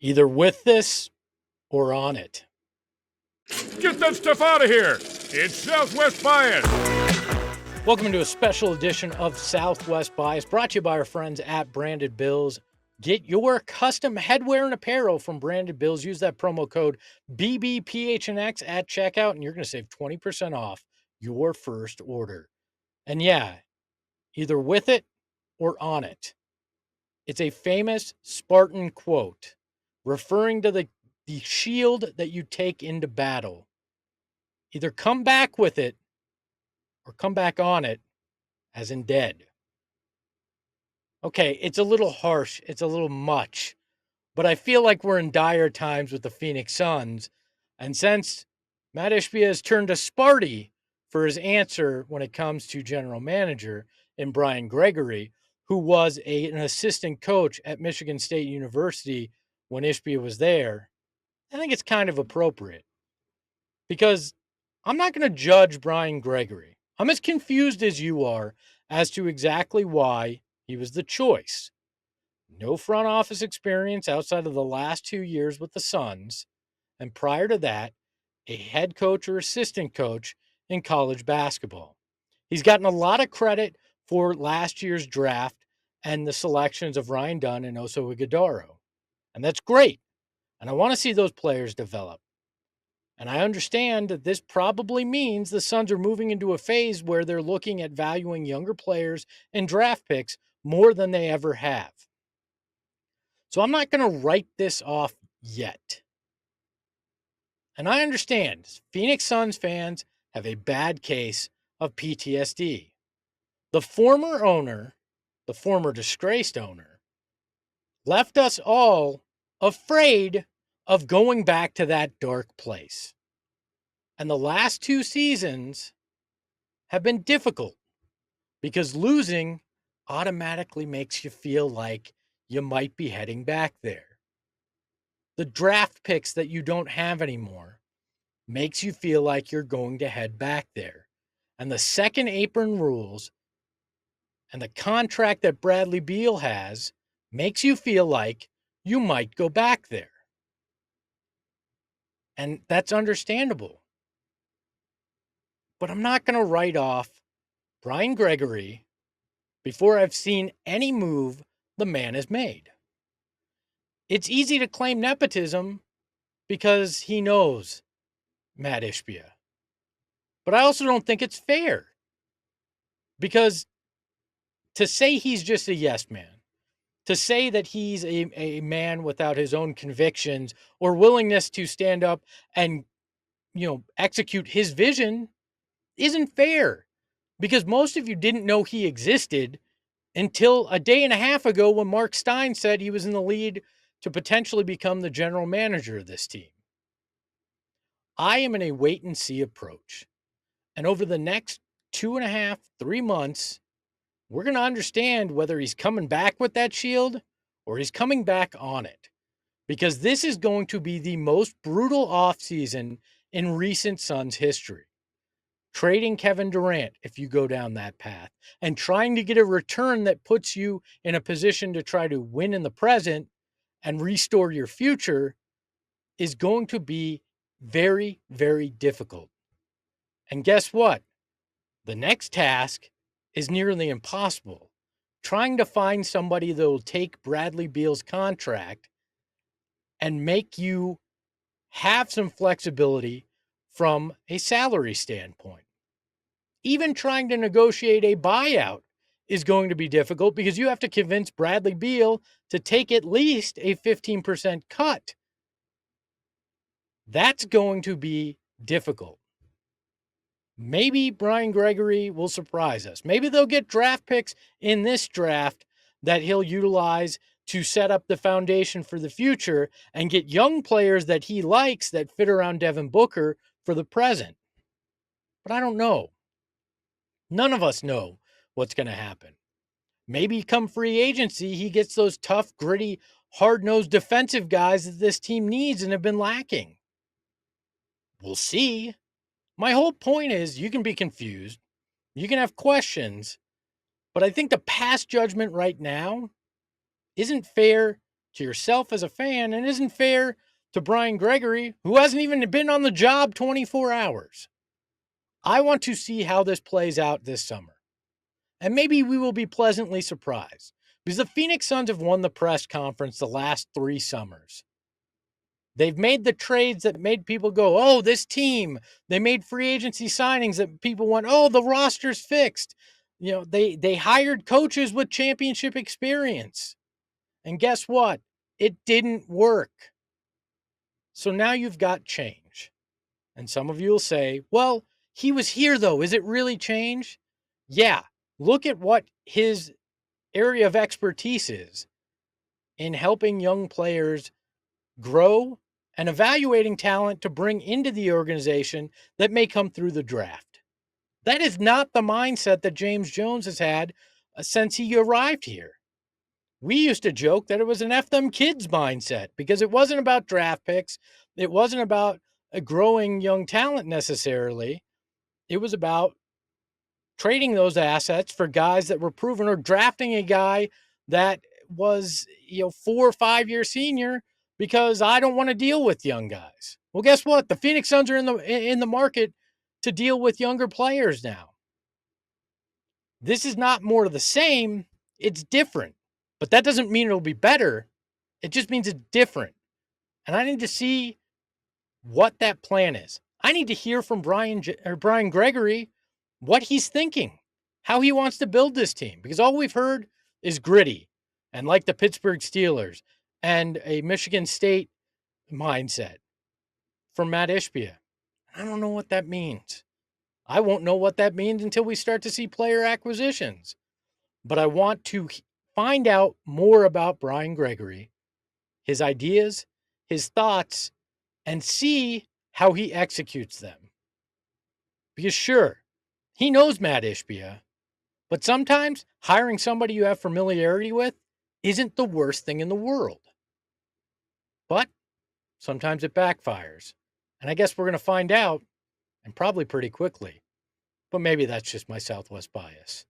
Either with this or on it. Get that stuff out of here! It's Southwest Bias! Welcome to a special edition of Southwest Bias, brought to you by our friends at Branded Bills. Get your custom headwear and apparel from Branded Bills. Use that promo code BBPHNX at checkout, and you're going to save 20% off your first order. And yeah, either with it or on it. It's a famous Spartan quote referring to the shield that you take into battle. Either come back with it or come back on it, as in dead. Okay, it's a little harsh. It's a little much. But I feel like we're in dire times with the Phoenix Suns. And since Matt Ishbia has turned to Sparty for his answer when it comes to general manager in Brian Gregory, who was an assistant coach at Michigan State University when Ishbia was there, I think it's kind of appropriate. Because I'm not going to judge Brian Gregory. I'm as confused as you are as to exactly why he was the choice. No front office experience outside of the last 2 years with the Suns, and prior to that, a head coach or assistant coach in college basketball. He's gotten a lot of credit for last year's draft and the selections of Ryan Dunn and Oso Ighodaro. And that's great. And I want to see those players develop. And I understand that this probably means the Suns are moving into a phase where they're looking at valuing younger players and draft picks more than they ever have. So I'm not going to write this off yet. And I understand Phoenix Suns fans have a bad case of PTSD. The former owner, the former disgraced owner, left us all afraid of going back to that dark place. And the last 2 seasons have been difficult because losing automatically makes you feel like you might be heading back there. The draft picks that you don't have anymore makes you feel like you're going to head back there. And the second apron rules and the contract that Bradley Beal has makes you feel like you might go back there. And that's understandable. But I'm not going to write off Brian Gregory before I've seen any move the man has made. It's easy to claim nepotism because he knows Matt Ishbia. But I also don't think it's fair because to say he's just a yes man, to say that he's a man without his own convictions or willingness to stand up and, execute his vision isn't fair because most of you didn't know he existed until a day and a half ago when Mark Stein said he was in the lead to potentially become the general manager of this team. I am in a wait and see approach. And over the next 2.5, 3 months, we're going to understand whether he's coming back with that shield or he's coming back on it. Because this is going to be the most brutal offseason in recent Suns history. Trading Kevin Durant, if you go down that path, and trying to get a return that puts you in a position to try to win in the present and restore your future is going to be very, very difficult. And guess what? The next task is nearly impossible. Trying to find somebody that will take Bradley Beal's contract and make you have some flexibility from a salary standpoint. Even trying to negotiate a buyout is going to be difficult because you have to convince Bradley Beal to take at least a 15% cut. That's going to be difficult. Maybe Brian Gregory will surprise us. Maybe they'll get draft picks in this draft that he'll utilize to set up the foundation for the future and get young players that he likes that fit around Devin Booker for the present. But I don't know. None of us know what's going to happen. Maybe come free agency, he gets those tough, gritty, hard-nosed defensive guys that this team needs and have been lacking. We'll see. My whole point is you can be confused. You can have questions. But I think the pass judgment right now isn't fair to yourself as a fan and isn't fair to Brian Gregory, who hasn't even been on the job 24 hours. I want to see how this plays out this summer. And maybe we will be pleasantly surprised because the Phoenix Suns have won the press conference the last 3 summers. They've made the trades that made people go, oh, this team. They made free agency signings that people went, oh, the roster's fixed. They hired coaches with championship experience. And guess what? It didn't work. So now you've got change. And some of you will say, well, he was here though. Is it really change? Yeah. Look at what his area of expertise is in helping young players grow and evaluating talent to bring into the organization that may come through the draft. That is not the mindset that James Jones has had since he arrived here. We used to joke that it was an F them kids mindset because it wasn't about draft picks. It wasn't about growing young talent necessarily. It was about trading those assets for guys that were proven or drafting a guy that was, 4 or 5 year senior because I don't want to deal with young guys. Well, guess what? The Phoenix Suns are in the market to deal with younger players now. This is not more of the same, it's different. But that doesn't mean it'll be better. It just means it's different. And I need to see what that plan is. I need to hear from Brian Gregory what he's thinking, how he wants to build this team, because all we've heard is gritty and like the Pittsburgh Steelers and a Michigan State mindset from Matt Ishbia. I don't know what that means. I won't know what that means until we start to see player acquisitions. But I want to find out more about Brian Gregory, his ideas, his thoughts, and see how he executes them. Because sure, he knows Matt Ishbia, but sometimes hiring somebody you have familiarity with isn't the worst thing in the world. But sometimes it backfires. And I guess we're going to find out, and probably pretty quickly. But maybe that's just my Southwest bias.